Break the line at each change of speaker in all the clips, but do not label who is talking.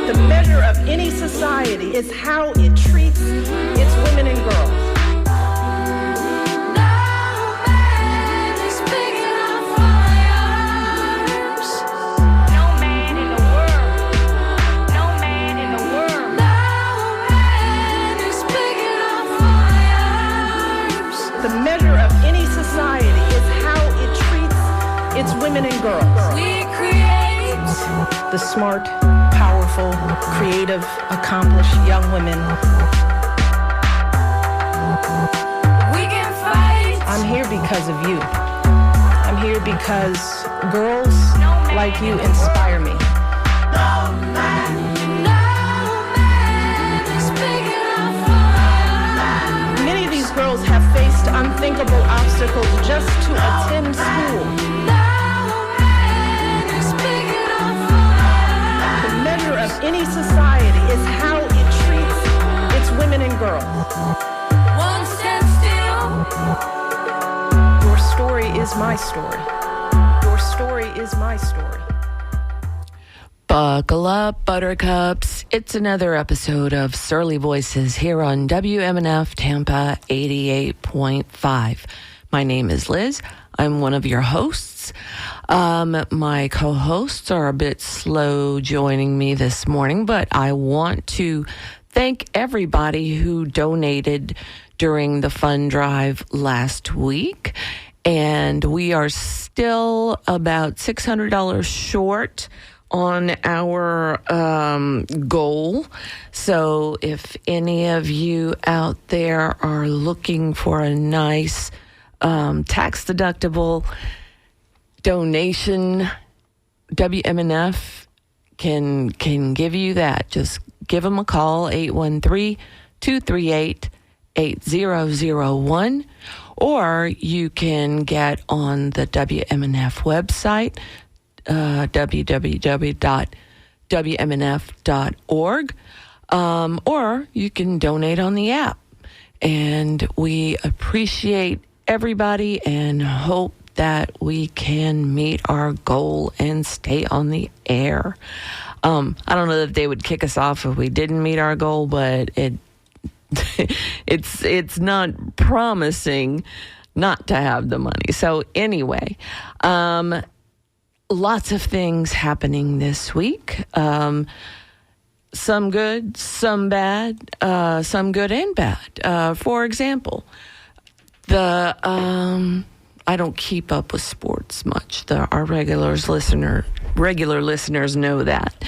The measure of any society is how it treats its women and girls. The measure of any society is how it treats its women and girls.
We create
the smart, powerful, creative, accomplished young women.
We can fight.
I'm here because of you. I'm here because girls like you inspire me. Many of these girls have faced unthinkable obstacles just to attend school. The measure of any society is how it treats its women and girls.
One step still.
Your story is my story. Your story is my story.
Buckle up, buttercups. It's another episode of Surly Voices here on WMNF Tampa 88.5. My name is Liz. I'm one of your hosts. My co-hosts are a bit slow joining me this morning, but I want to thank everybody who donated during the fund drive last week. And we are still about $600 short on our goal. So if any of you out there are looking for a nice tax-deductible donation, WMNF can give you that. Just give them a call, 813-238-8001, or you can get on the WMNF website, www.wmnf.org, or you can donate on the app. And we appreciate everybody and hope that we can meet our goal and stay on the air. I don't know if they would kick us off if we didn't meet our goal, but it's not promising not to have the money. So anyway, lots of things happening this week. Some good, some bad, some good and bad. For example, I don't keep up with sports much. Our regular listeners know that.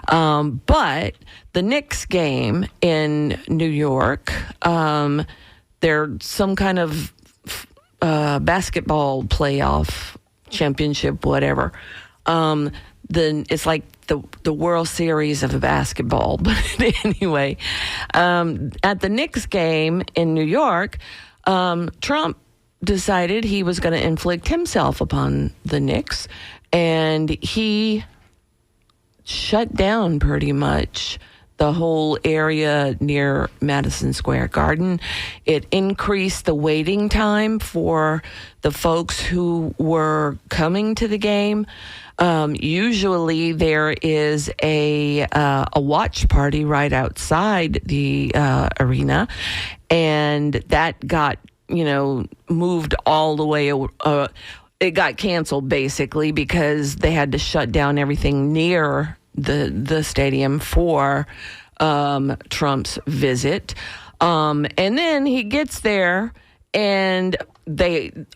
But the Knicks game in New York, there's some kind of basketball playoff championship, whatever. It's like the World Series of basketball. But anyway, at the Knicks game in New York, Trump decided he was going to inflict himself upon the Knicks, and he shut down pretty much the whole area near Madison Square Garden. It increased the waiting time for the folks who were coming to the game. Usually there is a watch party right outside the arena, and that got moved all the way. It got canceled basically because they had to shut down everything near the stadium for Trump's visit. And then he gets there, and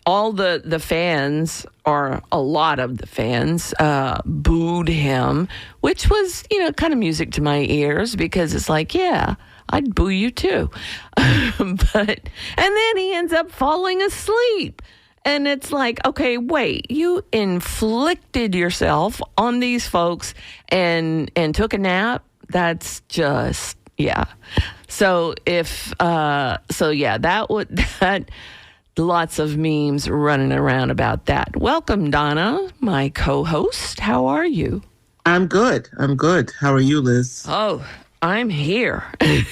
all the fans, or a lot of the fans, booed him, which was kind of music to my ears, because it's like, yeah, I'd boo you too. And then he ends up falling asleep. And it's like, okay, wait, you inflicted yourself on these folks and took a nap? That's just, yeah. So that lots of memes running around about that. Welcome, Donna, my co-host. How are you?
I'm good. How are you, Liz?
Oh, I'm here.
I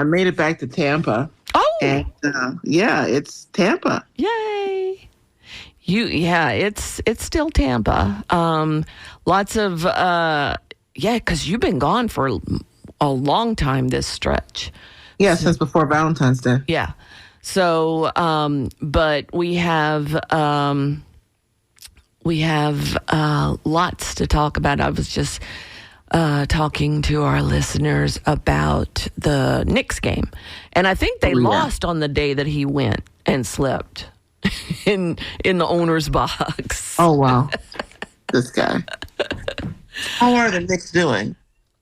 made it back to Tampa.
Oh!
And, it's Tampa.
Yay! Yeah, it's still Tampa. Lots of because you've been gone for a long time this stretch.
Yeah, since before Valentine's Day.
Yeah. So, but we have lots to talk about. I was just talking to our listeners about the Knicks game, and I think they lost on the day that he went and slept in the owner's box.
Oh, wow. This guy. How are the Knicks doing?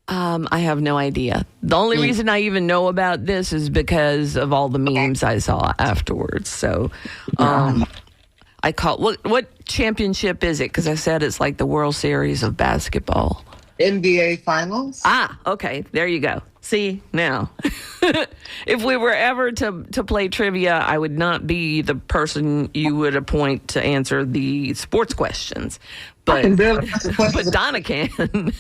I have no idea. The only reason I even know about this is because of all the memes I saw afterwards. So, I call what championship is it? Because I said it's like the World Series of basketball.
NBA Finals?
Ah, okay. There you go. See, now, if we were ever to play trivia, I would not be the person you would appoint to answer the sports questions. But Donna can.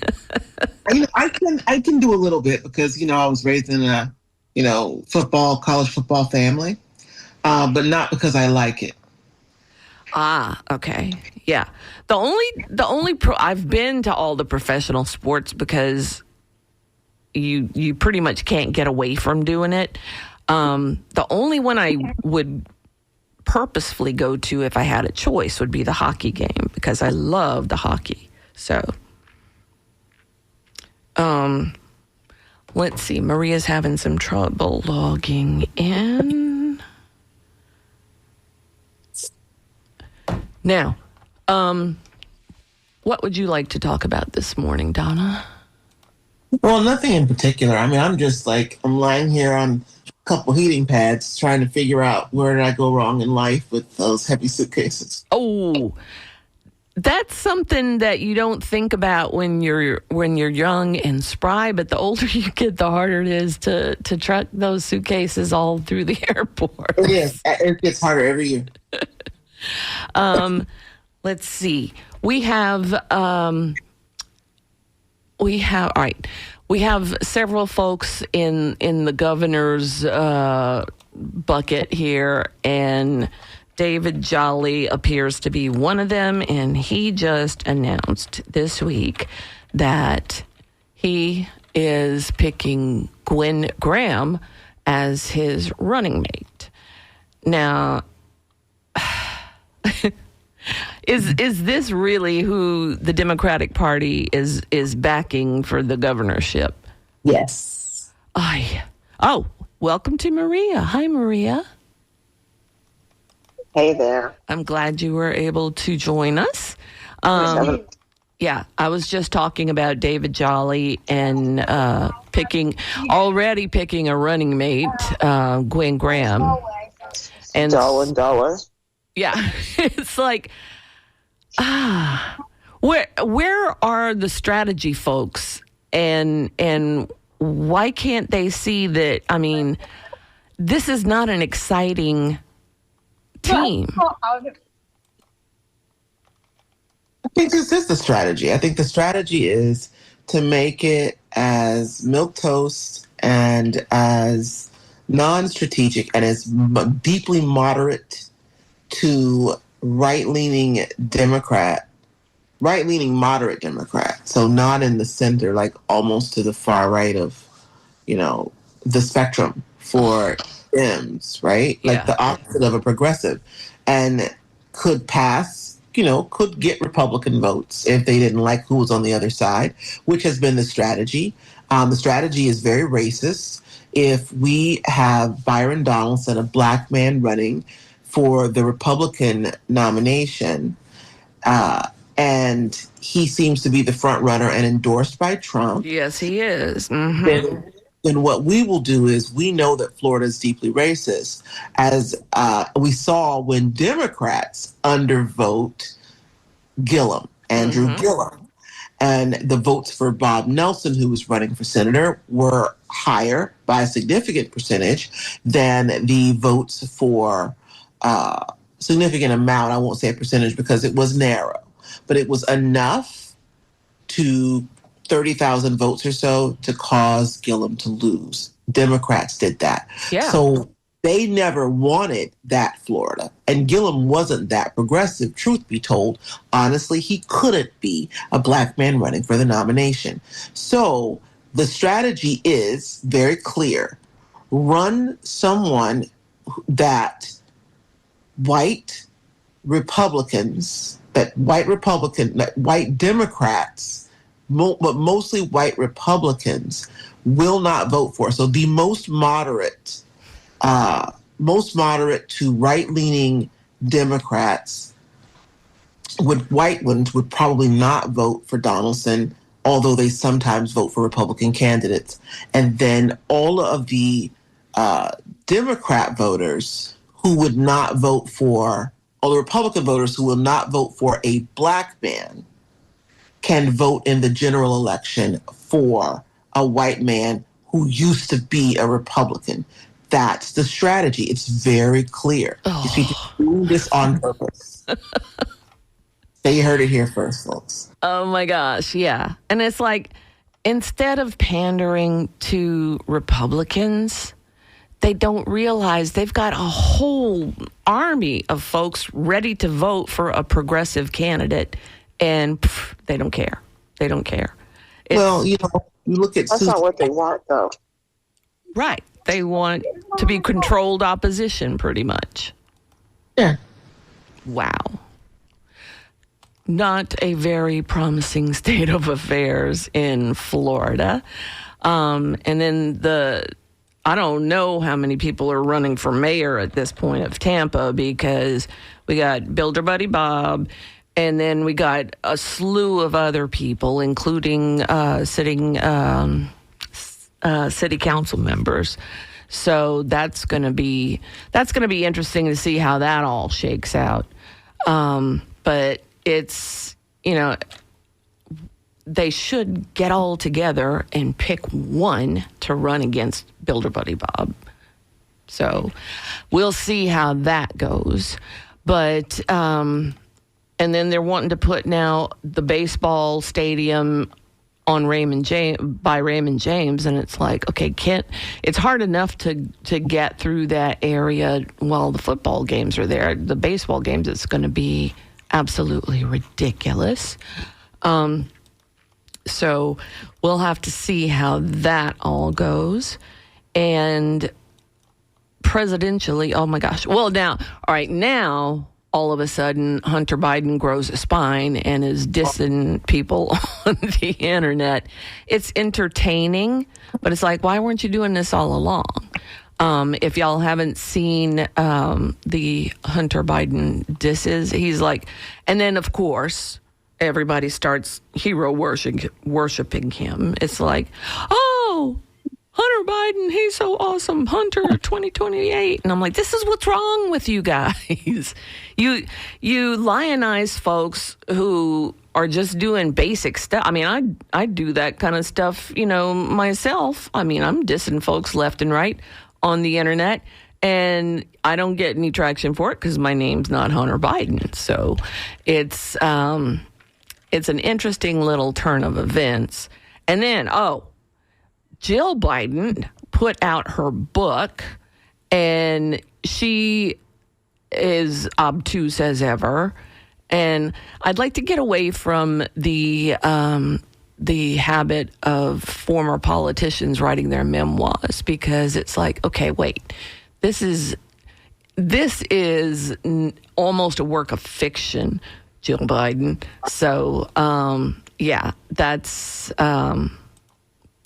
I can do a little bit because, I was raised in a, college football family, but not because I like it.
Ah, okay. Yeah. The only I've been to all the professional sports because you pretty much can't get away from doing it. The only one I would purposefully go to if I had a choice would be the hockey game because I love the hockey. So, let's see. Maria's having some trouble logging in. Now, what would you like to talk about this morning, Donna?
Well, nothing in particular. I mean, I'm lying here on a couple heating pads trying to figure out where did I go wrong in life with those heavy suitcases.
Oh, that's something that you don't think about when you're young and spry, but the older you get, the harder it is to truck those suitcases all through the airport.
It is. It gets harder every year.
Let's see. We have all right. We have several folks in the governor's bucket here, and David Jolly appears to be one of them, and he just announced this week that he is picking Gwen Graham as his running mate. Now, is this really who the Democratic Party is backing for the governorship?
Yes.
Oh, welcome to Maria. Hi, Maria.
Hey there.
I'm glad you were able to join us. Yeah, I was just talking about David Jolly and picking a running mate, Gwen Graham. And
$1.
yeah, it's like, where are the strategy folks, and why can't they see that? I mean, this is not an exciting team.
I think this is the strategy. I think the strategy is to make it as milquetoast and as non-strategic and as deeply moderate to right-leaning moderate Democrat. So not in the center, like almost to the far right of, the spectrum for Dems, right?
Yeah.
Like the opposite of a progressive. And could pass, could get Republican votes if they didn't like who was on the other side, which has been the strategy. The strategy is very racist. If we have Byron Donaldson, a black man, running for the Republican nomination, and he seems to be the front runner and endorsed by Trump.
Yes, he is. Mm-hmm.
Then what we will do is we know that Florida is deeply racist, as we saw when Democrats undervote Gillum, Andrew Gillum. And the votes for Bob Nelson, who was running for senator, were higher by a significant percentage than the votes for significant amount. I won't say a percentage because it was narrow, but it was enough to 30,000 votes or so to cause Gillum to lose. Democrats did that.
Yeah.
So They never wanted that Florida. And Gillum wasn't that progressive, truth be told. Honestly, he couldn't be a black man running for the nomination. So the strategy is very clear. Run someone that white Democrats, but mostly white Republicans will not vote for. So the most moderate to right-leaning Democrats, white ones would probably not vote for Donaldson, although they sometimes vote for Republican candidates. And then all of the Democrat voters who would not vote for, or the Republican voters who will not vote for a black man, can vote in the general election for a white man who used to be a Republican. That's the strategy. It's very clear. These people do this on purpose. So you heard it here first, folks.
Oh my gosh, yeah. And it's like, instead of pandering to Republicans, they don't realize they've got a whole army of folks ready to vote for a progressive candidate, and they don't care. They don't care.
Well, you look at
That's not what they want, though.
Right. They want to be controlled opposition, pretty much.
Yeah.
Wow. Not a very promising state of affairs in Florida. And then I don't know how many people are running for mayor at this point of Tampa, because we got Builder Buddy Bob, and then we got a slew of other people, including city council members. So that's going to be interesting to see how that all shakes out. But it's, they should get all together and pick one to run against Builder Buddy Bob. So we'll see how that goes. But and then they're wanting to put now the baseball stadium on Raymond James, and it's like, okay, it's hard enough to get through that area while the football games are there. The baseball games, it's going to be absolutely ridiculous. So we'll have to see how that all goes. And presidentially, oh my gosh. Well, now, all of a sudden, Hunter Biden grows a spine and is dissing people on the internet. It's entertaining, but it's like, why weren't you doing this all along? If y'all haven't seen the Hunter Biden disses, he's like, and then of course, everybody starts hero worshiping him. It's like, oh, Hunter Biden, he's so awesome. Hunter 2028. And I'm like, this is what's wrong with you guys. You lionize folks who are just doing basic stuff. I mean, I do that kind of stuff, myself. I mean, I'm dissing folks left and right on the internet, and I don't get any traction for it because my name's not Hunter Biden. So it's an interesting little turn of events. And then, Jill Biden put out her book, and she is obtuse as ever. And I'd like to get away from the habit of former politicians writing their memoirs, because it's like, okay, wait, this is almost a work of fiction, Jill Biden. So,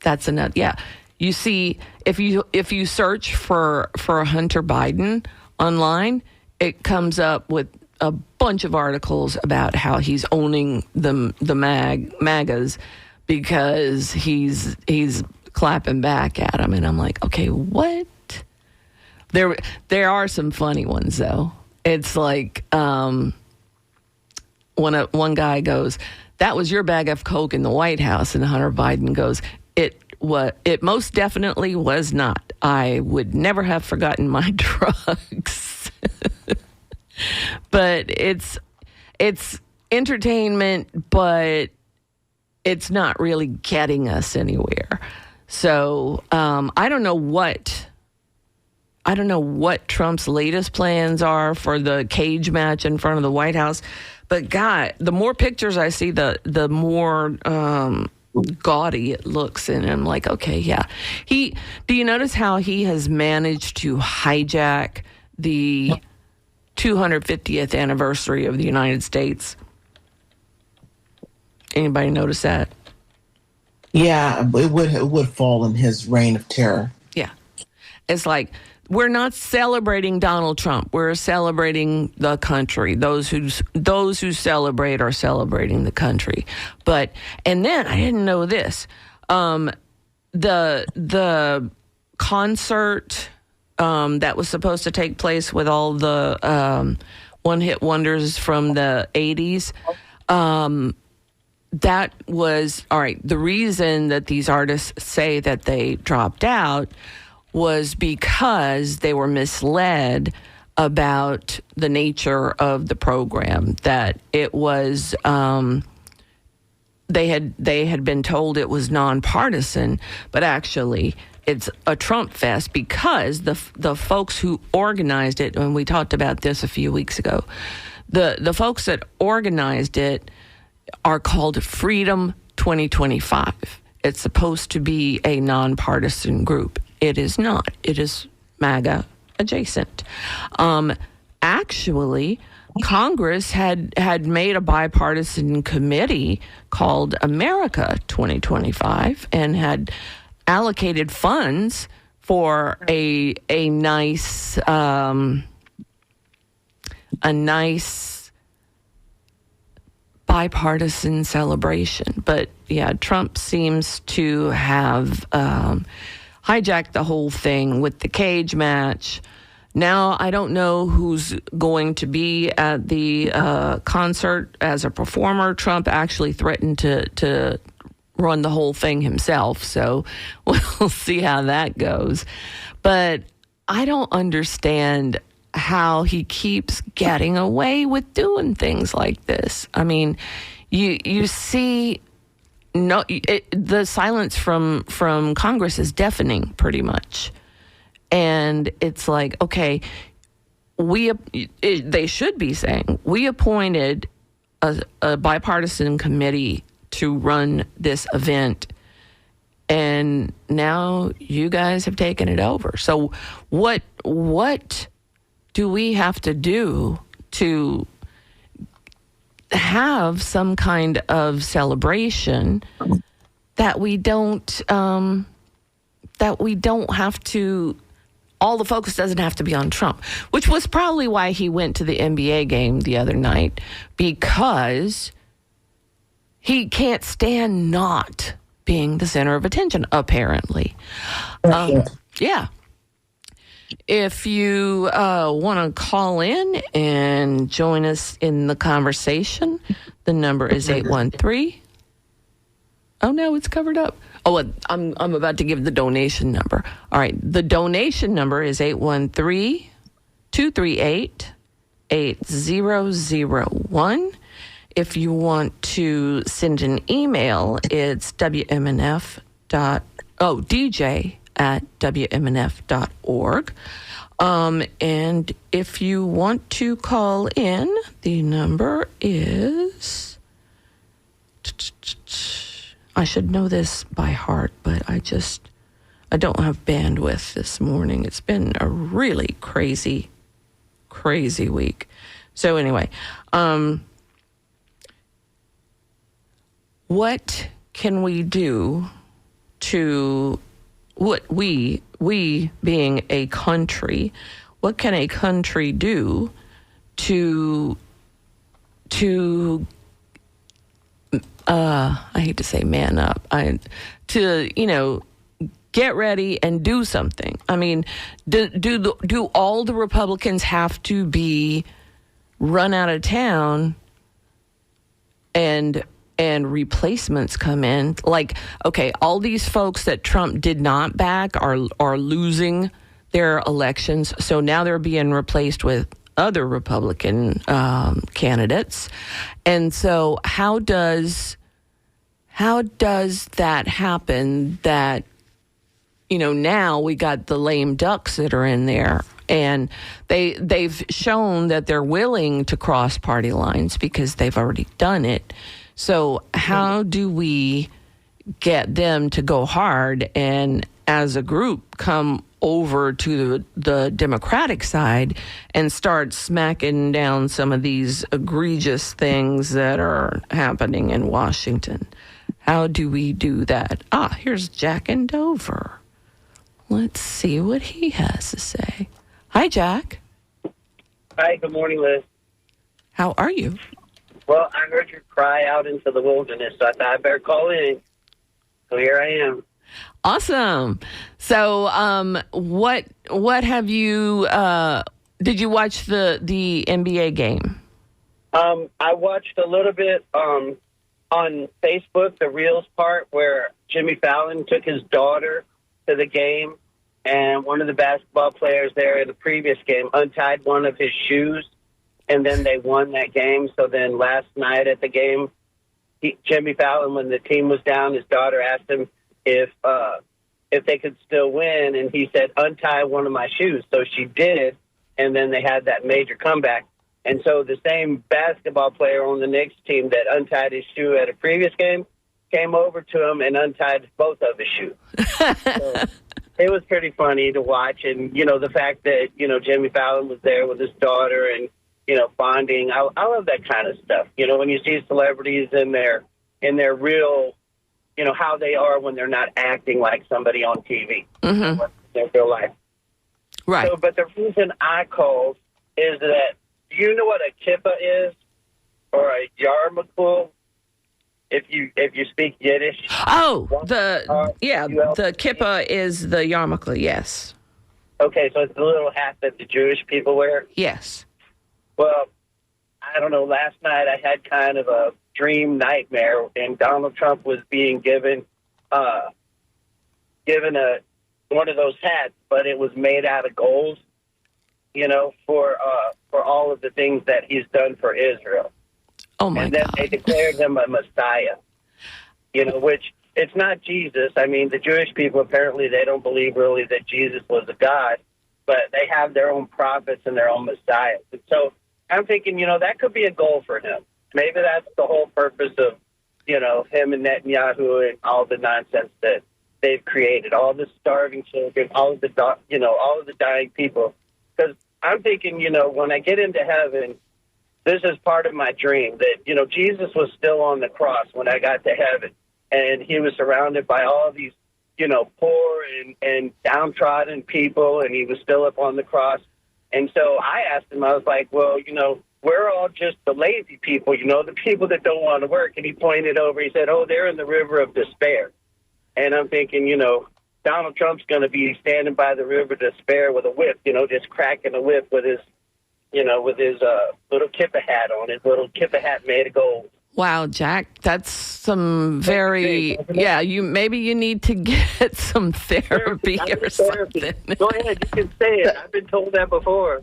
that's enough. Yeah. You see, if you search for Hunter Biden online, it comes up with a bunch of articles about how he's owning the MAGAs because he's clapping back at him. And I'm like, okay, what? There are some funny ones though. It's like one guy goes, "That was your bag of coke in the White House," and Hunter Biden goes, It most definitely was not. I would never have forgotten my drugs. But it's entertainment, but it's not really getting us anywhere. So I don't know what I don't know what Trump's latest plans are for the cage match in front of the White House, but God, the more pictures I see, the more gaudy it looks, and I'm like, okay, yeah. Do you notice how he has managed to hijack the 250th anniversary of the United States? Anybody notice that?
Yeah, it would fall in his reign of terror.
Yeah. It's like, we're not celebrating Donald Trump. We're celebrating the country. Those who celebrate are celebrating the country. And then I didn't know this. The concert that was supposed to take place with all the one-hit wonders from the 80s, that was, all right, the reason that these artists say that they dropped out was because they were misled about the nature of the program, that it was, they had been told it was nonpartisan, but actually it's a Trump fest because the folks who organized it, and we talked about this a few weeks ago, the folks that organized it are called Freedom 2025. It's supposed to be a nonpartisan group. It is not. It is MAGA adjacent. Actually, Congress had made a bipartisan committee called America 2025 and had allocated funds for a nice bipartisan celebration. But yeah, Trump seems to have hijacked the whole thing with the cage match. Now, I don't know who's going to be at the concert as a performer. Trump actually threatened to run the whole thing himself, so we'll see how that goes. But I don't understand how he keeps getting away with doing things like this. I mean, you see, the silence from Congress is deafening, pretty much. And it's like, okay, they should be saying, we appointed a bipartisan committee to run this event, and now you guys have taken it over. So what do we have to do to have some kind of celebration that we don't have to, all the focus doesn't have to be on Trump, which was probably why he went to the NBA game the other night, because he can't stand not being the center of attention, apparently. Yeah. If you want to call in and join us in the conversation, the number is 813. Oh, no, it's covered up. Oh, I'm about to give the donation number. All right, the donation number is 813-238-8001. If you want to send an email, it's dj@wmnf.org. And if you want to call in, the number is... I should know this by heart, but I don't have bandwidth this morning. It's been a really crazy week. So anyway, what can we do to, what we being a country, what can a country do to I hate to say man up, to get ready and do something? I mean, do all the Republicans have to be run out of town and replacements come in? Like, okay, all these folks that Trump did not back are losing their elections, so now they're being replaced with other Republican candidates. And so how does that happen, that now we got the lame ducks that are in there, and they've shown that they're willing to cross party lines because they've already done it. So how do we get them to go hard and as a group come over to the Democratic side and start smacking down some of these egregious things that are happening in Washington? How do we do that? Here's Jack in Dover. Let's see what he has to say. Hi, Jack.
Hi, good morning, Liz.
How are you?
Well, I heard your cry out into the wilderness, so I thought I better call in. So here I am.
Awesome. So, what have you? Did you watch the NBA game?
I watched a little bit on Facebook, the Reels part where Jimmy Fallon took his daughter to the game, and one of the basketball players there in the previous game untied one of his shoes, and then they won that game. So then last night at the game, Jimmy Fallon, when the team was down, his daughter asked him if they could still win, and he said, untie one of my shoes. So she did, and then they had that major comeback. And so the same basketball player on the Knicks team that untied his shoe at a previous game came over to him and untied both of his shoes. So it was pretty funny to watch. And, the fact that, Jimmy Fallon was there with his daughter and, bonding. I love that kind of stuff. When you see celebrities in their real, how they are when they're not acting like somebody on TV, their real life.
Right.
So, but the reason I called is that, do you know what a kippah is or a yarmulke? If you speak Yiddish.
Oh, the kippah is the yarmulke. Yes.
Okay, so it's the little hat that the Jewish people wear.
Yes.
Well, I don't know. Last night I had kind of a dream nightmare, and Donald Trump was being given one of those hats, but it was made out of gold. For all of the things that he's done for Israel.
Oh my
God! And then they declared him a Messiah. Which it's not Jesus. I mean, the Jewish people apparently they don't believe really that Jesus was a God, but they have their own prophets and their own messiahs. And so I'm thinking, that could be a goal for him. Maybe that's the whole purpose of, him and Netanyahu and all the nonsense that they've created, all the starving children, all of the dying people. Because I'm thinking, when I get into heaven, this is part of my dream that, Jesus was still on the cross when I got to heaven, and he was surrounded by all these, poor and downtrodden people, and he was still up on the cross. And so I asked him, I was like, well, we're all just the lazy people, the people that don't want to work. And he pointed over, he said, they're in the river of despair. And I'm thinking, Donald Trump's going to be standing by the river of despair with a whip, just cracking a whip with his, little kippah hat on, his little kippah hat made of gold.
Wow, Jack, that's some very, maybe you need to get some therapy or something.
Go ahead, you can say it. I've been told that before.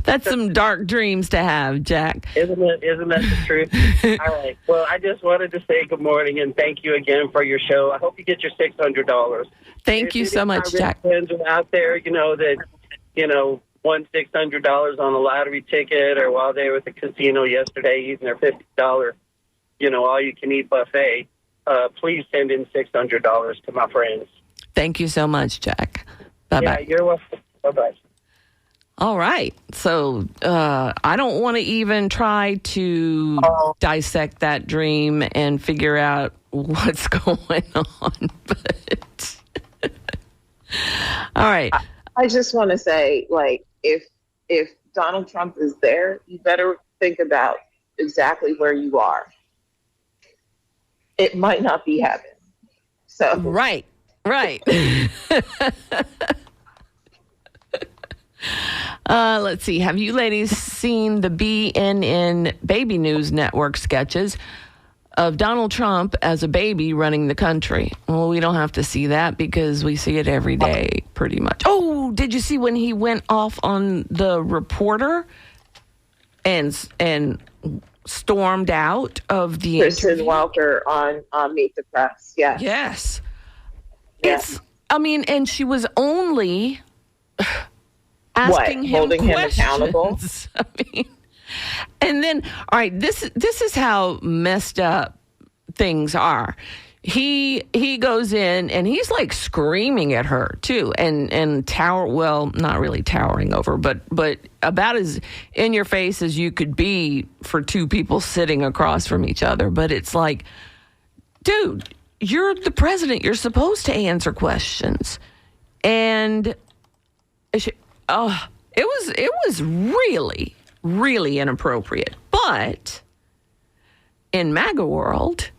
That's some dark dreams to have, Jack.
Isn't that the truth? All right. Well, I just wanted to say good morning and thank you again for your show. I hope you get your $600.
Thank you so much, Jack.
Friends out there, that, won $600 on a lottery ticket, or while they were at the casino yesterday eating their $50, all-you-can-eat buffet, please send in $600 to my friends.
Thank you so much, Jack. Bye-bye.
Yeah, you're welcome. Bye-bye.
All right. So I don't want to even try to dissect that dream and figure out what's going on. But all right.
I just want to say, if Donald Trump is there, you better think about exactly where you are. It might not be heaven. So
Right. Let's see. Have you ladies seen the BNN Baby News Network sketches of Donald Trump as a baby running the country? Well, we don't have to see that because we see it every day, pretty much. Oh, did you see when he went off on the reporter and stormed out of the
Kristen
interview?
Welker on Meet the Press? Yes.
Yes. I mean, and she was only asking him
Holding him
questions.
accountable?
I mean, and then, all right, this is how messed up things are. He goes in and he's like screaming at her too, and not really towering over, but about as in your face as you could be for two people sitting across from each other. But it's like, dude, you're the president. You're supposed to answer questions, and it was really, really inappropriate. But in MAGA world,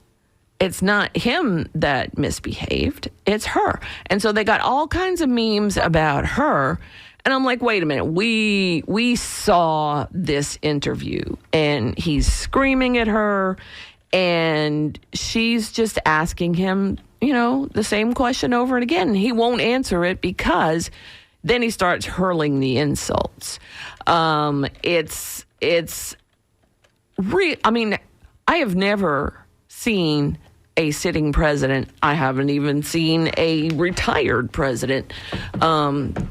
it's not him that misbehaved, it's her. And so they got all kinds of memes about her. And I'm like, wait a minute, we saw this interview and he's screaming at her and she's just asking him, the same question over and again. He won't answer it because then he starts hurling the insults. It's I mean, I have never seen a sitting president. I haven't even seen a retired president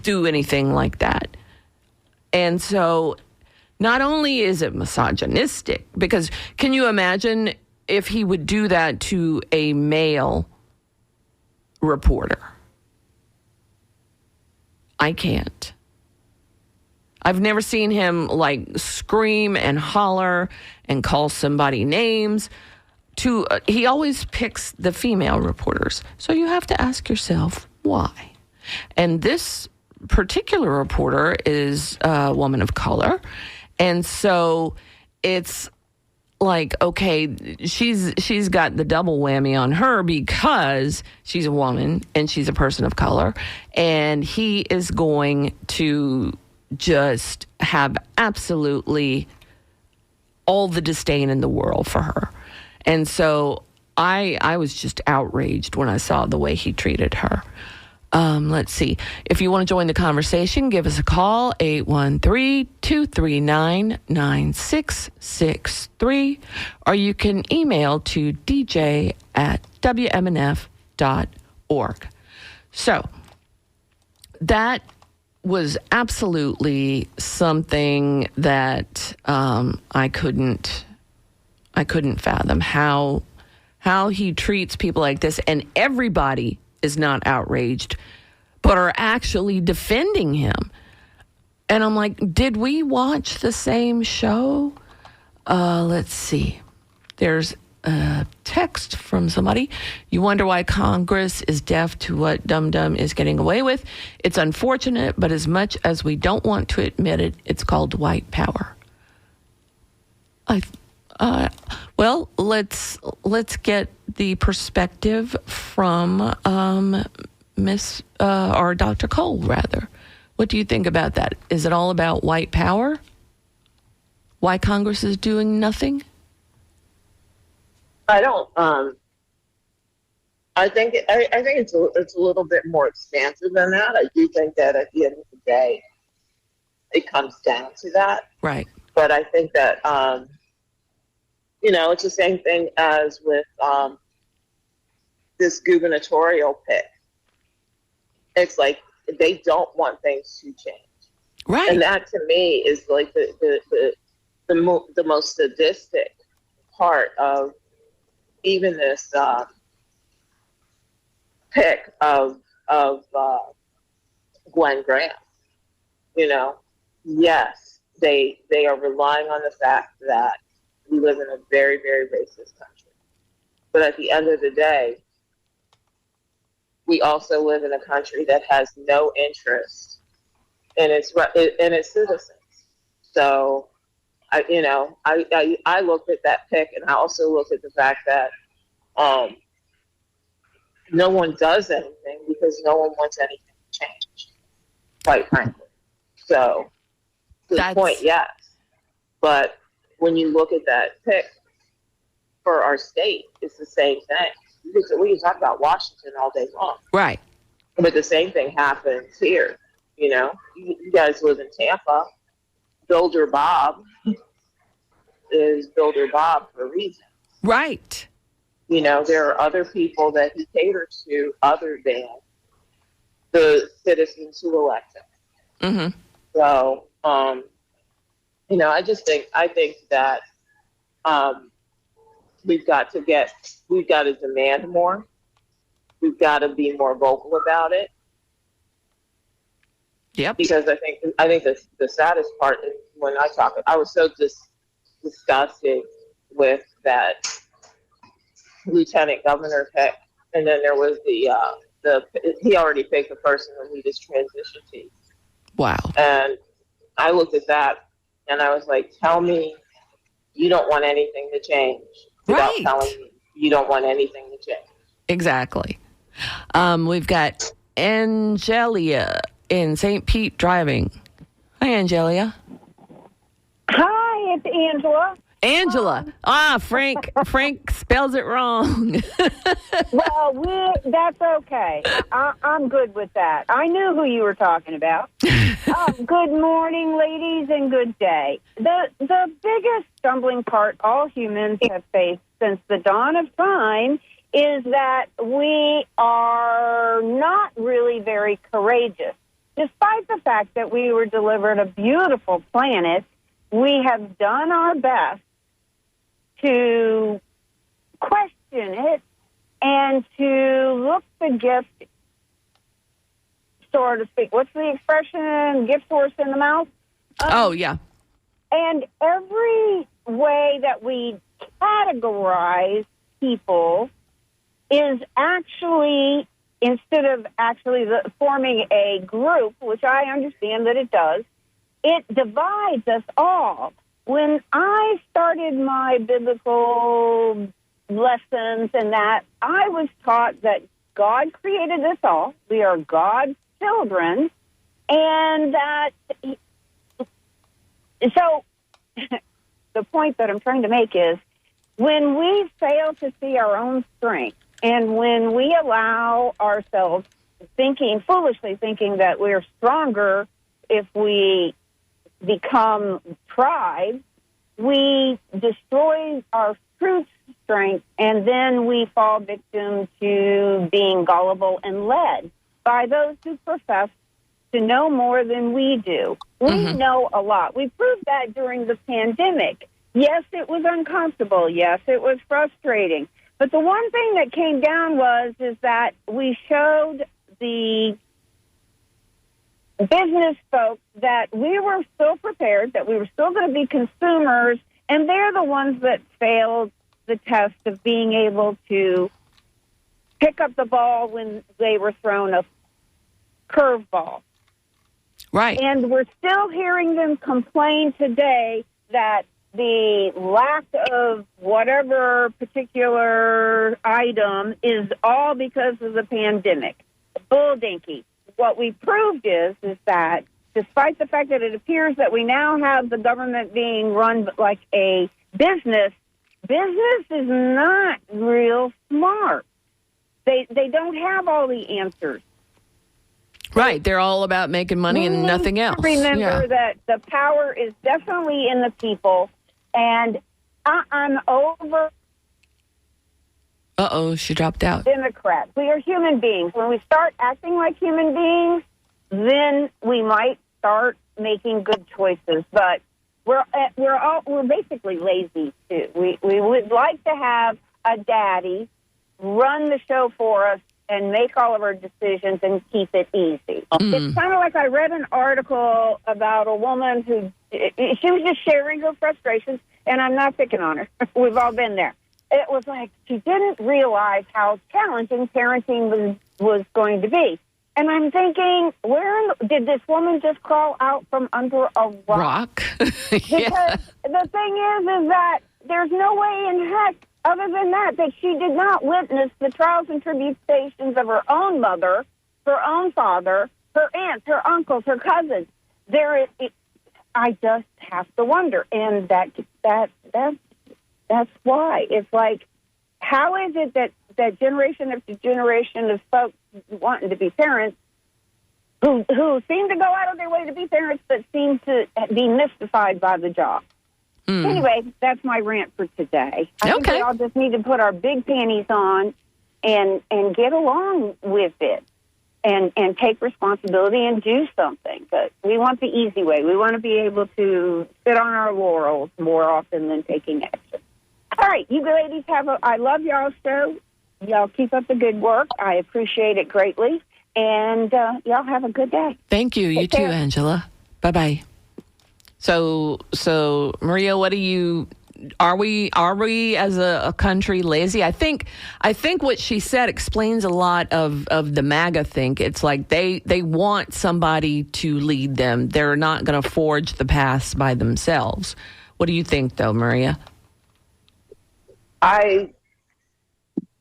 do anything like that. And so not only is it misogynistic, because can you imagine if he would do that to a male reporter? I can't. I've never seen him like scream and holler and call somebody names. He always picks the female reporters. So you have to ask yourself why. And this particular reporter is a woman of color. And so it's like, okay, she's got the double whammy on her because she's a woman and she's a person of color. And he is going to just have absolutely all the disdain in the world for her. And so I was just outraged when I saw the way he treated her. Let's see. If you want to join the conversation, give us a call, 813-239-9663, or you can email to dj@wmnf.org. So that was absolutely something that I couldn't fathom how he treats people like this, and everybody is not outraged, but are actually defending him. And I'm like, did we watch the same show? Let's see. There's a text from somebody. You wonder why Congress is deaf to what Dum Dum is getting away with. It's unfortunate, but as much as we don't want to admit it, it's called white power. Well, let's get the perspective from Miss or Dr. Cole, rather. What do you think about that? Is it all about white power? Why Congress is doing nothing?
I don't. I think it's a little bit more expansive than that. I do think that at the end of the day, it comes down to that.
Right.
But I think that it's the same thing as with this gubernatorial pick. It's like they don't want things to change,
right?
And that to me is like the most sadistic part of even this pick of Gwen Graham. Yes, they are relying on the fact that we live in a very, very racist country. But at the end of the day, we also live in a country that has no interest in its citizens. So, I looked at that pick, and I also looked at the fact that no one does anything because no one wants anything to change, quite frankly. So, to the point, yes. But when you look at that pick for our state, it's the same thing. We can talk about Washington all day long.
Right.
But the same thing happens here. You guys live in Tampa. Builder Bob is Builder Bob for a reason.
Right.
There are other people that he caters to other than the citizens who elect him.
Mm-hmm.
So, I think that we've got to demand more. We've got to be more vocal about it.
Yep.
Because I think the saddest part is when I was so disgusted with that lieutenant governor pick, and then there was he already picked the person to lead his transition team.
Wow.
And I looked at that and I was like, tell me you don't want anything to change without
Right.
telling me you don't want anything to change.
Exactly. We've got Angelia in St. Pete driving. Hi, Angelia.
Hi, it's Angela.
Angela. Frank spells it wrong.
Well, that's okay. I'm good with that. I knew who you were talking about. Good morning, ladies, and good day. The biggest stumbling part all humans have faced since the dawn of time is that we are not really very courageous. Despite the fact that we were delivered a beautiful planet, we have done our best to question it and to look the gift, so to speak. What's the expression? Gift horse in the mouth?
Oh, yeah.
And every way that we categorize people is actually, instead of actually forming a group, which I understand that it does, it divides us all. When I started my biblical lessons and that, I was taught that God created us all. We are God's children. And that, so the point that I'm trying to make is when we fail to see our own strength and when we allow ourselves foolishly thinking that we're stronger if we become tribes, we destroy our true strength, and then we fall victim to being gullible and led by those who profess to know more than we do. We know a lot. We proved that during the pandemic. Yes, it was uncomfortable. Yes, it was frustrating. But the one thing that came down is that we showed the business folks that we were still prepared, that we were still going to be consumers, and they're the ones that failed the test of being able to pick up the ball when they were thrown a curveball.
Right.
And we're still hearing them complain today that the lack of whatever particular item is all because of the pandemic. Bull dinky. What we proved is that despite the fact that it appears that we now have the government being run like a business is not real smart. They don't have all the answers.
Right. They're all about making money and nothing else.
Remember that the power is definitely in the people, and I'm over
Uh-oh, she dropped out.
Democrats. We are human beings. When we start acting like human beings, then we might start making good choices. But we're basically lazy too. We would like to have a daddy run the show for us and make all of our decisions and keep it easy. It's kind of like I read an article about a woman who she was just sharing her frustrations, and I'm not picking on her. We've all been there. It was like she didn't realize how challenging parenting was going to be. And I'm thinking, did this woman just crawl out from under a rock?
Yeah.
Because the thing is that there's no way in heck, other than that she did not witness the trials and tribulations of her own mother, her own father, her aunts, her uncles, her cousins. I just have to wonder, and that's why. It's like, how is it that generation after generation of folks wanting to be parents who seem to go out of their way to be parents but seem to be mystified by the job? Anyway, that's my rant for today. I think
Okay.
we all just need to put our big panties on and get along with it and take responsibility and do something. But we want the easy way. We want to be able to sit on our laurels more often than taking action. All right, you ladies I love y'all's show. Y'all keep up the good work. I appreciate it greatly. And y'all have a good day.
Thank you. You
Take
too,
care.
Angela. Bye-bye. So Maria, what do you? Are we as a country lazy? I think what she said explains a lot of the MAGA think. It's like they want somebody to lead them. They're not going to forge the paths by themselves. What do you think, though, Maria?
I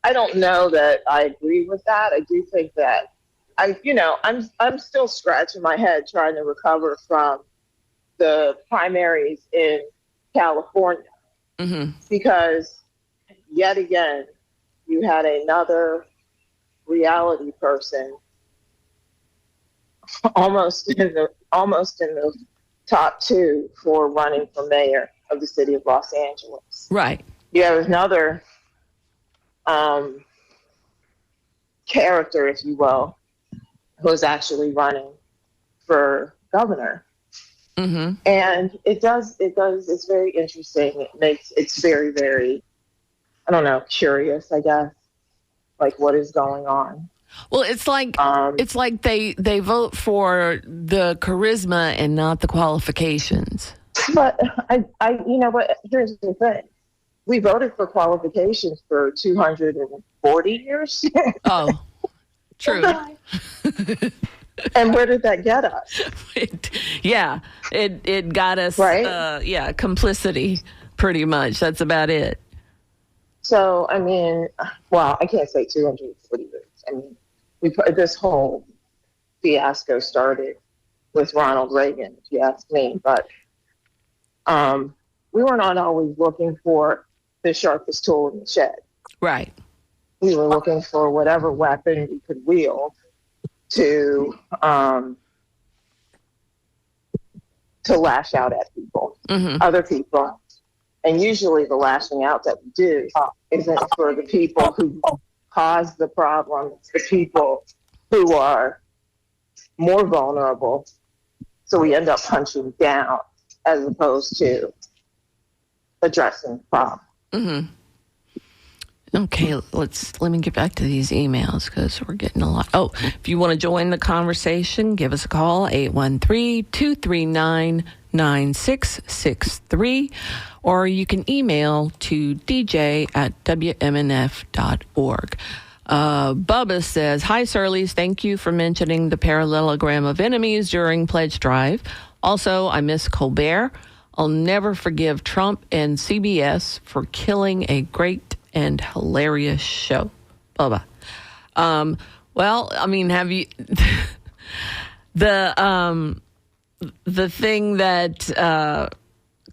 don't know that I agree with that. I do think that I'm still scratching my head trying to recover from the primaries in California.
Mm-hmm.
Because yet again, you had another reality person almost in the top two for running for mayor of the city of Los Angeles.
Right.
You have another character, if you will, who's actually running for governor.
Mm-hmm.
And it's very interesting. It's very, very, I don't know, curious, I guess, like what is going on.
Well, it's like they vote for the charisma and not the qualifications.
But I you know what, here's the thing. We voted for qualifications for 240 years.
Oh, true.
And where did that get us?
It got us,
right?
Complicity, pretty much. That's about it.
So, I mean, well, I can't say 240 years. I mean, this whole fiasco started with Ronald Reagan, if you ask me. But we were not always looking for the sharpest tool in the shed.
Right.
We were looking for whatever weapon we could wield to lash out at people, other people. And usually the lashing out that we do isn't for the people who caused the problem. It's the people who are more vulnerable. So we end up punching down as opposed to addressing the problem.
Mm-hmm. Okay, let me get back to these emails because we're getting a lot. Oh, if you want to join the conversation, give us a call, 813-239-9663, or you can email to dj@wmnf.org. Bubba says, hi, Surleys. Thank you for mentioning the parallelogram of enemies during Pledge Drive. Also, I miss Colbert. I'll never forgive Trump and CBS for killing a great and hilarious show. Bubba. Well, I mean, have you the thing that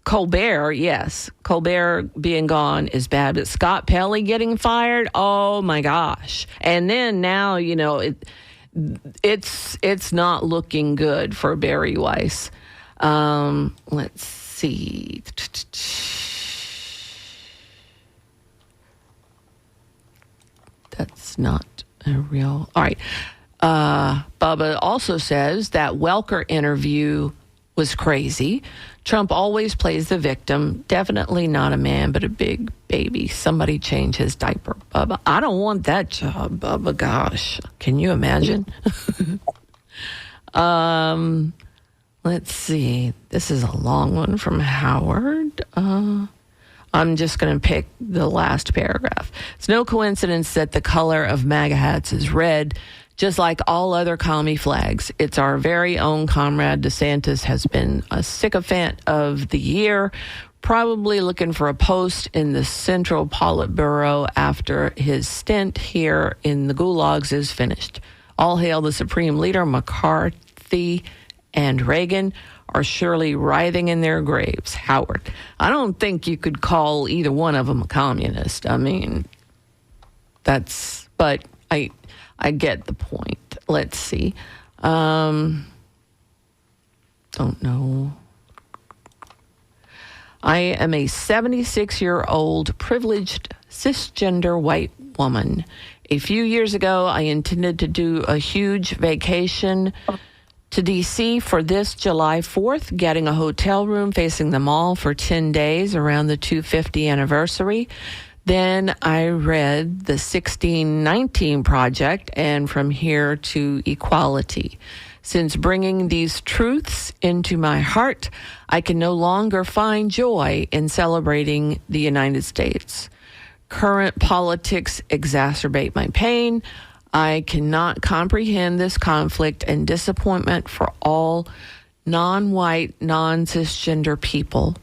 Colbert, yes, Colbert being gone is bad, but Scott Pelley getting fired, oh my gosh. And then now, you know, it's not looking good for Barry Weiss. Let's see. That's not a real. All right. Bubba also says that Welker interview was crazy. Trump always plays the victim. Definitely not a man, but a big baby. Somebody change his diaper, Bubba. I don't want that job, Bubba. Gosh, can you imagine? Let's see. This is a long one from Howard. I'm just going to pick the last paragraph. It's no coincidence that the color of MAGA hats is red, just like all other commie flags. It's our very own Comrade DeSantis has been a sycophant of the year, probably looking for a post in the Central Politburo after his stint here in the gulags is finished. All hail the Supreme Leader. McCarthy and Reagan are surely writhing in their graves. Howard. I don't think you could call either one of them a communist. I mean, but I get the point. Let's see. Don't know. I am a 76-year-old privileged cisgender white woman. A few years ago, I intended to do a huge vacation to D.C. for this July 4th, getting a hotel room facing the mall for 10 days around the 250 anniversary. Then I read the 1619 Project and From Here to Equality. Since bringing these truths into my heart, I can no longer find joy in celebrating the United States. Current politics exacerbate my pain. I cannot comprehend this conflict and disappointment for all non-white, non-cisgender people.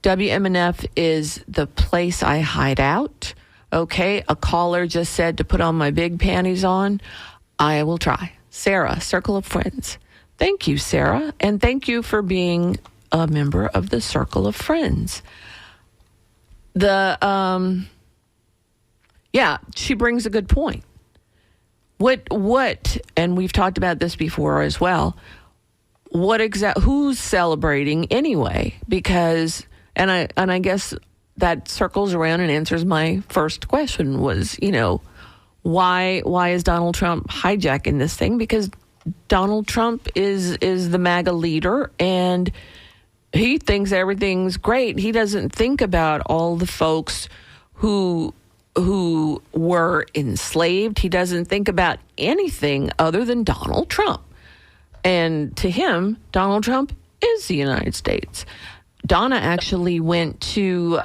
WMNF is the place I hide out. Okay, a caller just said to put on my big panties on. I will try. Sarah, Circle of Friends. Thank you, Sarah, and thank you for being a member of the Circle of Friends. She brings a good point. What, and we've talked about this before as well, who's celebrating anyway? Because, and I guess that circles around and answers my first question was, why is Donald Trump hijacking this thing? Because Donald Trump is the MAGA leader and he thinks everything's great. He doesn't think about all the folks who were enslaved. He doesn't think about anything other than Donald Trump. And to him, Donald Trump is the United States. Donna actually went to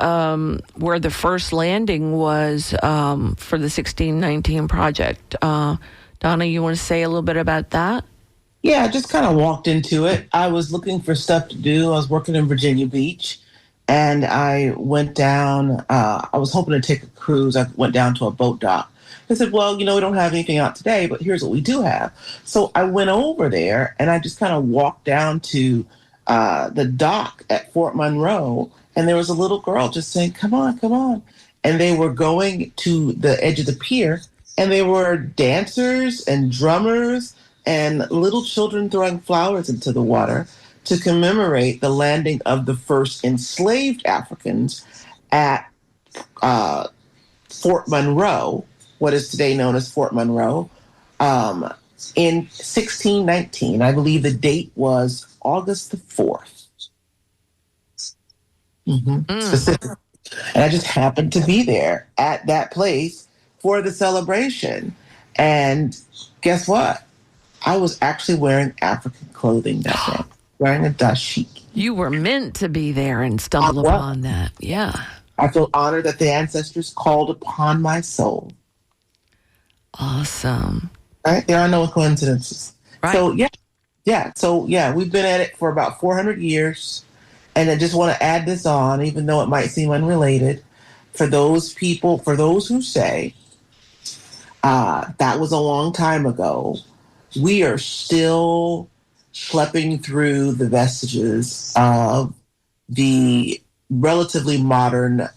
where the first landing was for the 1619 Project. Donna, you want to say a little bit about that?
Yeah, I just kind of walked into it. I was looking for stuff to do. I was working in Virginia Beach. And I went down, I was hoping to take a cruise. I went down to a boat dock. I said, well, we don't have anything out today, but here's what we do have. So I went over there and I just kind of walked down to the dock at Fort Monroe. And there was a little girl just saying, come on, come on. And they were going to the edge of the pier and they were dancers and drummers and little children throwing flowers into the water to commemorate the landing of the first enslaved Africans at Fort Monroe, what is today known as Fort Monroe, in 1619. I believe the date was August the 4th. Specifically. And I just happened to be there at that place for the celebration. And guess what? I was actually wearing African clothing that day. Wearing a dashiki.
You were meant to be there and stumble upon that. Yeah.
I feel honored that the ancestors called upon my soul.
Awesome.
Right? There are no coincidences.
Right.
So, we've been at it for about 400 years. And I just want to add this on, even though it might seem unrelated, for those who say that was a long time ago, we are still schlepping through the vestiges of the relatively modern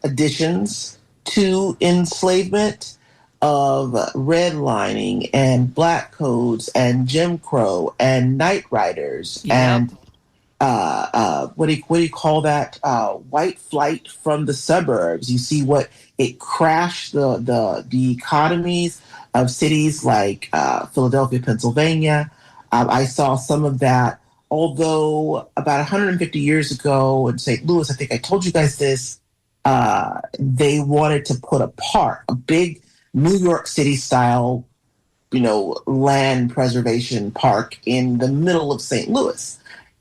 additions to enslavement of redlining and black codes and Jim Crow and night riders and what do you call that? White flight from the suburbs. You see what it crashed the economies of cities like Philadelphia, Pennsylvania. I saw some of that, although about 150 years ago in St. Louis, I think I told you guys this, they wanted to put a park, a big New York City style, land preservation park in the middle of St. Louis.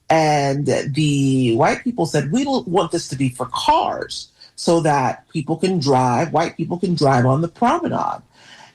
And the white people said, we don't want this to be for cars so that white people can drive on the promenade.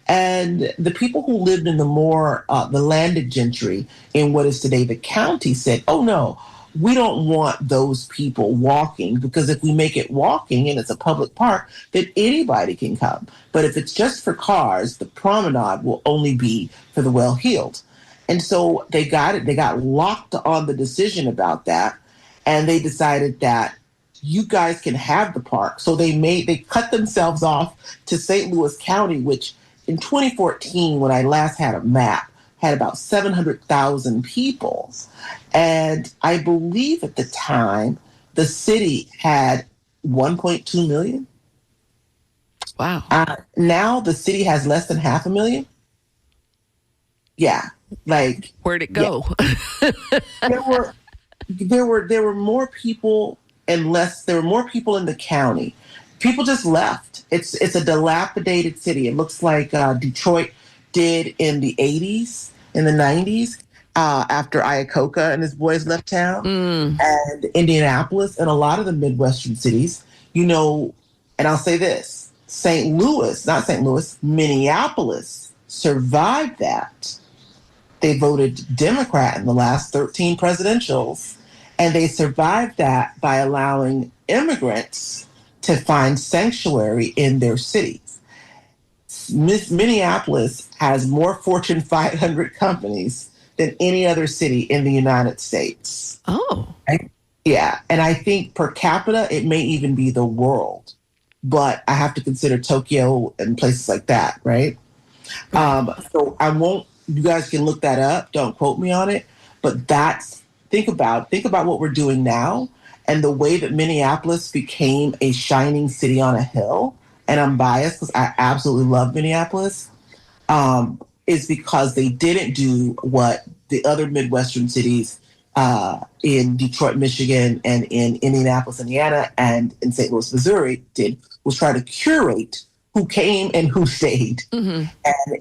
And the people who lived in the landed gentry in what is today the county said, oh no, we don't want those people walking, because if we make it walking and it's a public park, then anybody can come. But if it's just for cars, the promenade will only be for the well-heeled. And so they got locked on the decision about that. And they decided that you guys can have the park. So they cut themselves off to St. Louis County, which in 2014, when I last had a map, had about 700,000 people. And I believe at the time the city had 1.2 million.
Wow.
Now the city has less than 500,000. Yeah, like
Where'd it go?
there were more people and less. There were more people in the county. People just left. It's a dilapidated city. It looks like Detroit did in the 80s, in the 90s, after Iacocca and his boys left town, and Indianapolis and a lot of the Midwestern cities. And I'll say this: Minneapolis survived that. They voted Democrat in the last 13 presidentials, and they survived that by allowing immigrants to find sanctuary in their cities. Minneapolis has more Fortune 500 companies than any other city in the United States.
Oh.
Right? Yeah, and I think per capita, it may even be the world. But I have to consider Tokyo and places like that, right? So I won't. You guys can look that up. Don't quote me on it. But think about what we're doing now and the way that Minneapolis became a shining city on a hill. And I'm biased because I absolutely love Minneapolis. Is because they didn't do what the other Midwestern cities in Detroit, Michigan, and in Indianapolis, Indiana, and in St. Louis, Missouri did, was try to curate who came and who stayed. And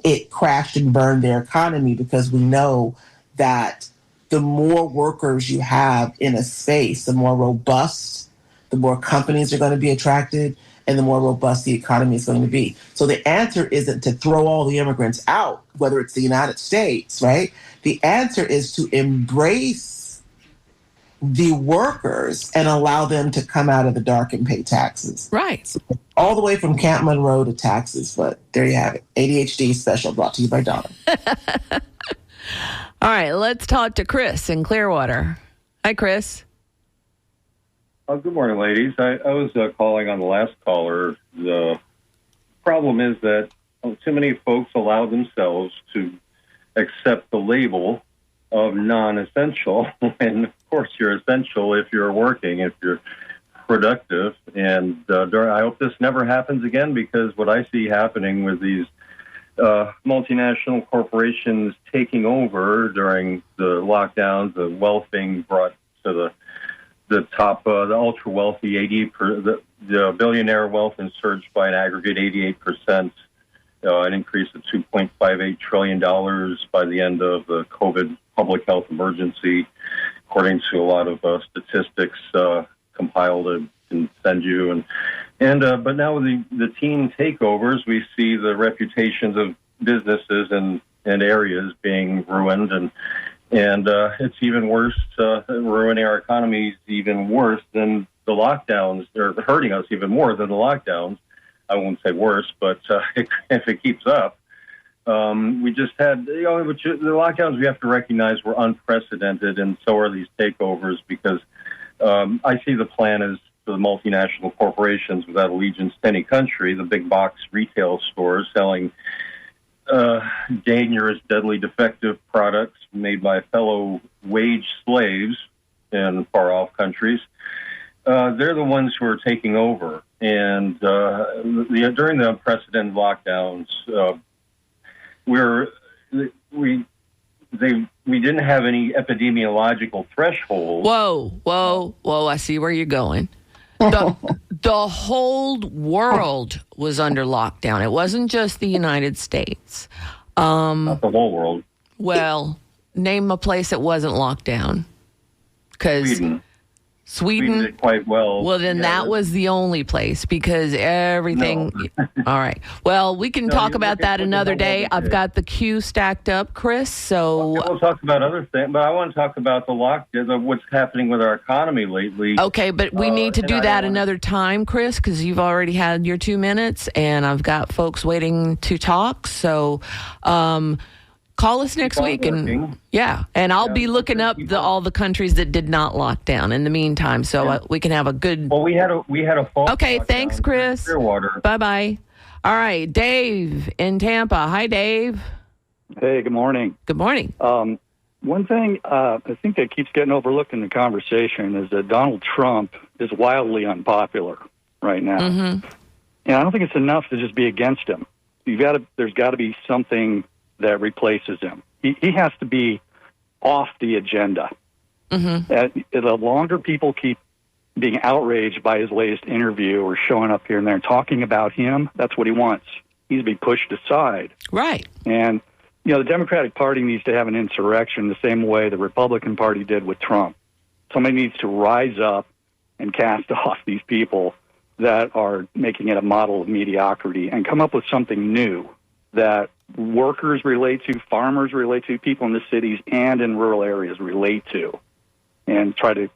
it crashed and burned their economy because we know that the more workers you have in a space, the more robust, the more companies are going to be attracted, and the more robust the economy is going to be. So the answer isn't to throw all the immigrants out, whether it's the United States, right? The answer is to embrace the workers and allow them to come out of the dark and pay taxes.
Right.
So all the way from Camp Monroe to taxes. But there you have it. ADHD special brought to you by Donna.
All right, let's talk to Chris in Clearwater. Hi, Chris.
Good morning, ladies. I was calling on the last caller. The problem is that too many folks allow themselves to accept the label of non-essential. And, of course, you're essential if you're working, if you're productive. And I hope this never happens again, because what I see happening with these multinational corporations taking over during the lockdowns, the wealth being brought to the top, the ultra wealthy, the billionaire wealth and surged by an aggregate 88%, an increase of $2.58 trillion by the end of the COVID public health emergency, according to a lot of statistics compiled and send you. But now with the teen takeovers, we see the reputations of businesses and areas being ruined, and it's even worse. Ruining our economy is even worse than the lockdowns. They're hurting us even more than the lockdowns. I won't say worse, but if it keeps up, we just had the lockdowns. We have to recognize were unprecedented, and so are these takeovers, because I see the plan as the multinational corporations without allegiance to any country, the big box retail stores selling dangerous, deadly, defective products made by fellow wage slaves in far-off countries. They're the ones who are taking over. And during the unprecedented lockdowns, we didn't have any epidemiological thresholds.
Whoa! I see where you're going. The whole world was under lockdown. It wasn't just the United States.
Not the whole world.
Well, name a place that wasn't locked down. Because Sweden
did quite well.
Well, then that was the only place, because everything. No. All right. Well, we can talk about that another day. I've got the queue stacked up, Chris. So
we'll talk about other things, but I want to talk about the lockdown, what's happening with our economy lately.
Okay, but we need to do that another time, Chris, because you've already had your 2 minutes, and I've got folks waiting to talk. So. Call us next week, and I'll be looking up all the countries that did not lock down in the meantime, so we can have a good.
Well, we had a false.
Okay, thanks, Chris. Bye bye. All right, Dave in Tampa. Hi, Dave.
Hey, good morning.
Good morning.
One thing I think that keeps getting overlooked in the conversation is that Donald Trump is wildly unpopular right now.
Mm-hmm.
And I don't think it's enough to just be against him. There's got to be something that replaces him. He has to be off the agenda.
Mm-hmm.
The longer people keep being outraged by his latest interview or showing up here and there and talking about him, that's what he wants. He's to be pushed aside.
Right.
And, the Democratic Party needs to have an insurrection the same way the Republican Party did with Trump. Somebody needs to rise up and cast off these people that are making it a model of mediocrity and come up with something new that workers relate to, farmers relate to, people in the cities and in rural areas relate to, and try to,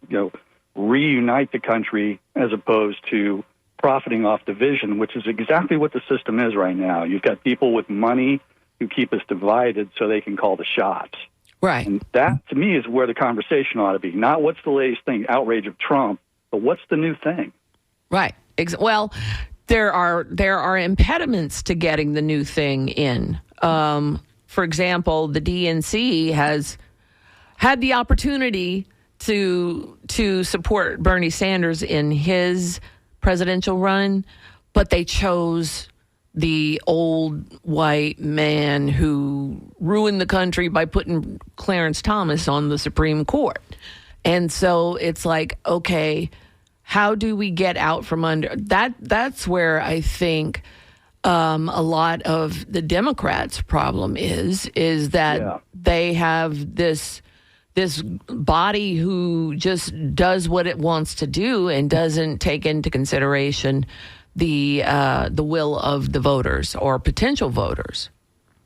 reunite the country as opposed to profiting off division, which is exactly what the system is right now. You've got people with money who keep us divided so they can call the shots.
Right.
And that, to me, is where the conversation ought to be. Not what's the latest thing, outrage of Trump, but what's the new thing?
Right. Well, there are impediments to getting the new thing in. For example, the DNC has had the opportunity to support Bernie Sanders in his presidential run, but they chose the old white man who ruined the country by putting Clarence Thomas on the Supreme Court. And so it's like, okay, how do we get out from under that? That's where I think a lot of the Democrats' problem is that they have this body who just does what it wants to do and doesn't take into consideration the will of the voters or potential voters.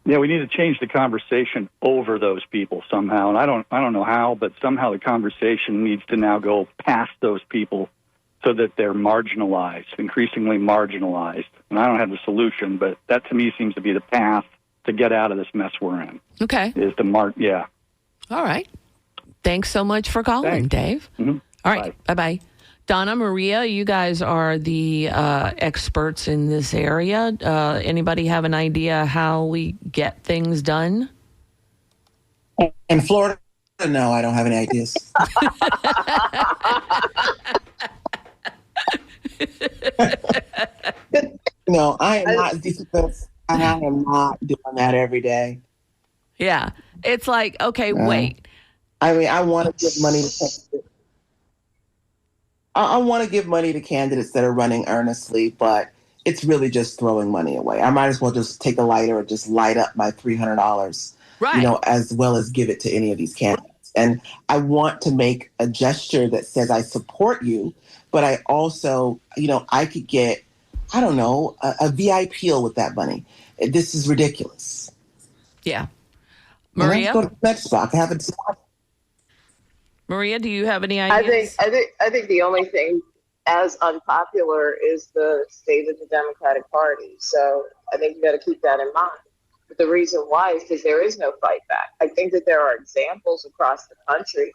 Yeah, we need to change the conversation over those people somehow, and I don't know how, but somehow the conversation needs to now go past those people so that they're marginalized, increasingly marginalized. And I don't have the solution, but that to me seems to be the path to get out of this mess we're in.
Okay.
Is to yeah.
All right. Thanks so much for calling, Dave.
Mm-hmm.
All right. Bye-bye. Donna, Maria, you guys are the experts in this area. Anybody have an idea how we get things done?
In Florida, no, I don't have any ideas. No, I am not doing that every day.
Yeah. It's like, okay, wait.
I mean, I want to give money to I want to give money to candidates that are running earnestly, but it's really just throwing money away. I might as well just take a lighter or just light up my $300,
right,
as well as give it to any of these candidates. And I want to make a gesture that says I support you, but I also, I could get, I don't know, a VIP with that money. This is ridiculous.
Yeah. Maria?
Go to the next spot. Have a spot.
Maria, do you have any ideas?
I think the only thing as unpopular is the state of the Democratic Party. So I think you got to keep that in mind. But the reason why is because there is no fight back. I think that there are examples across the country.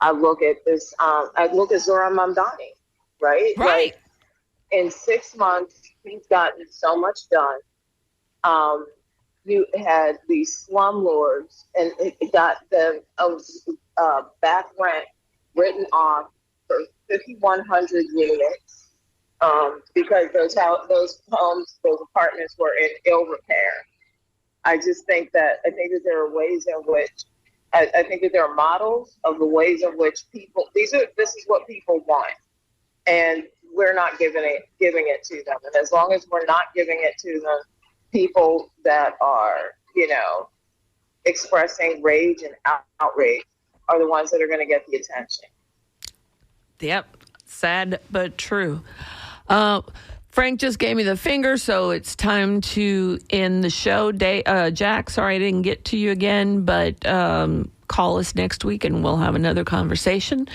I look at this. I look at Zohran Mamdani, right?
Right.
Like, in 6 months, he's gotten so much done. You had these slumlords, and it got them back rent written off for 5,100 units because those homes, those apartments were in ill repair. I think that there are ways in which I think that there are models of the ways in which people this is what people want, and we're not giving it to them. And as long as we're not giving it to them, people that are expressing rage and outrage are the ones that are going to get the attention.
Yep. Sad but true. Frank just gave me the finger, so it's time to end the show. Jack, sorry I didn't get to you again, but call us next week and we'll have another conversation.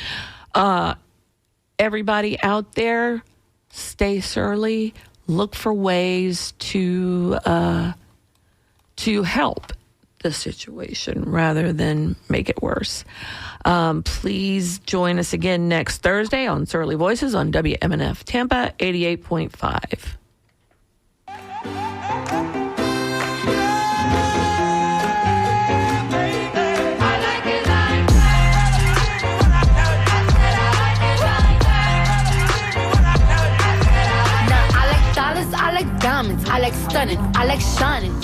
Everybody out there, stay surly. Look for ways to help the situation rather than make it worse. Please join us again next Thursday on Surly Voices on WMNF Tampa 88.5.
stunning. I like shining.